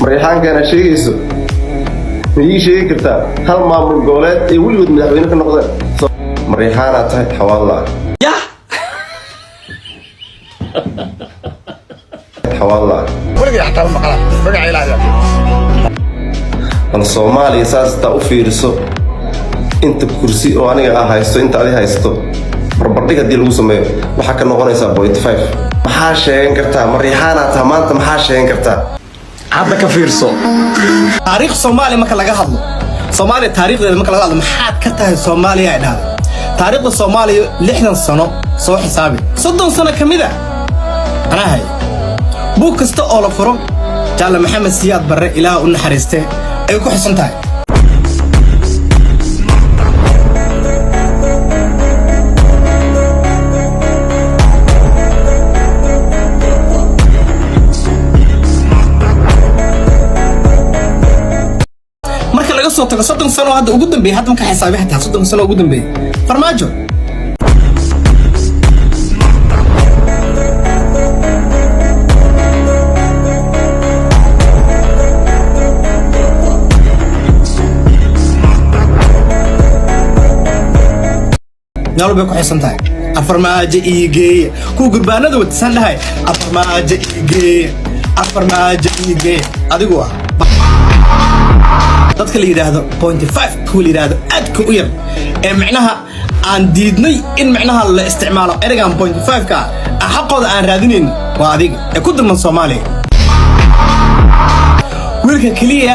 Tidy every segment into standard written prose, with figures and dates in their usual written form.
مريحان كان شيء يسوي يجي شيء كرتا هل ما من قولات يولد مدحوينك النقطة مريحان أتحت حوالله يا حوالله ولقي حتى المقالة رجع علاجه الصومالي أساس تأوفي رسو أنت بكرسي أو أنا هايستو أنت عليه هايستو بربردك دي الوسمة وحكى نقول يسا بوينت 5 محاشين كرتا مريحان أتمانت محاشين كرتا هذا كفيرسو تاريخ صومالي ما كان لقى هذا صومالي تاريخ ما كان لقى هذا محاد كتاه صومالي يعني هذا تاريخ الصومالي لحنا سنة صو حسابي 30 سنة كميدة أنا هاي بوك استقال فرق جعل محمد سياد برا إلى أن حرسته أيكو حسن تاي marka laga soo tago 30 sano hadda ugu dambeeyay hadda marka xisaabi hataa 30 sano ugu dambeeyay farmaajo يلا بيكو حسن تاي أفرماجة إيجي كو قربانة دو تسان لهاي أفرماجة إيجي أفرماجة إيجي أدقوا dadka la yiraahdo 0.5 ku la yiraahdo aad ku yar ee macnaha aan diidnay in macnaha la isticmaalo ereygan 0.5 ka xaqooda aan raadinin waa adiga ee ku dulman Soomaaliya wiilka kaliya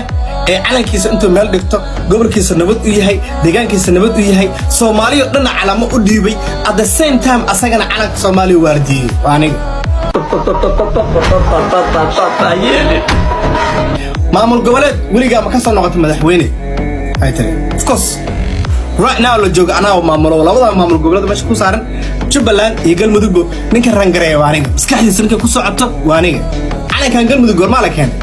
ee calankiisa intuu meel dhigto gobolkiisa nabad u yahay deegaankiisa nabad u yahay Soomaaliya dhan calamo u dhiibay at the same time asagana calanka Soomaaliya waardiyay waa aniga maamul goboleed weligaa ma ka soo noqotay madaxweyne ay tahay of course right now la joogo anaa maamulo labada maamul goboleed meesha ku saaran Jubbaland iyo Galmudug ninka rangareeya waa aniga maskaxdiisa ninka ku socoto waa aniga calankan Galmudug goorma la keenay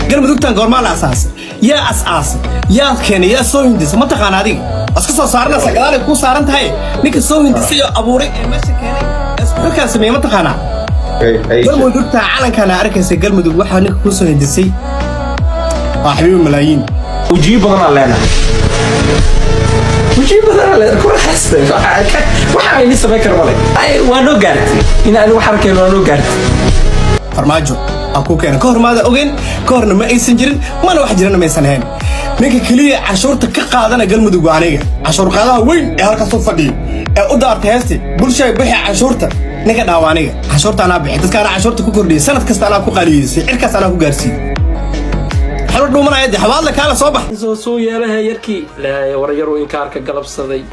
Galmudug tan goorma la asaasay yaa asaas yaa keenay yaa soo hindisay ma taqaan adiga aska soo saarna sagalaal ku saaran tahay ninka soo hindisay oo abuuray ee meesha keenay isku ka sameeyay ma taqaana Galmudug tan calankan arkaysa Galmudug waxa ninka ku soo hindisay حبيبي ملايين وجيب بدنا لنا وجيب بدنا لنا كل حسن وحنا لسه فاكر والله وانو قارت إن أنا وحركة وانو قارت فرماجو أكو كان كهر ماذا أوجن كهرنا ما يسنجرن ما أنا واحد جرنا ما يسنهن نيك كلية عشورة كقاعدنا قلم دوغانية عشور قاعدها وين هالك صوف دي أقدر تهستي كل شيء بحي عشورته نيك دعوانية عشورته أنا بحي تذكر عشورته كوكردي سنة كستانا كوكاليس إركس أنا كوكارسي حلو دومنا يدي حوالك على صباح سو يا لها يركي لا ورجروا إنكارك قلب صدي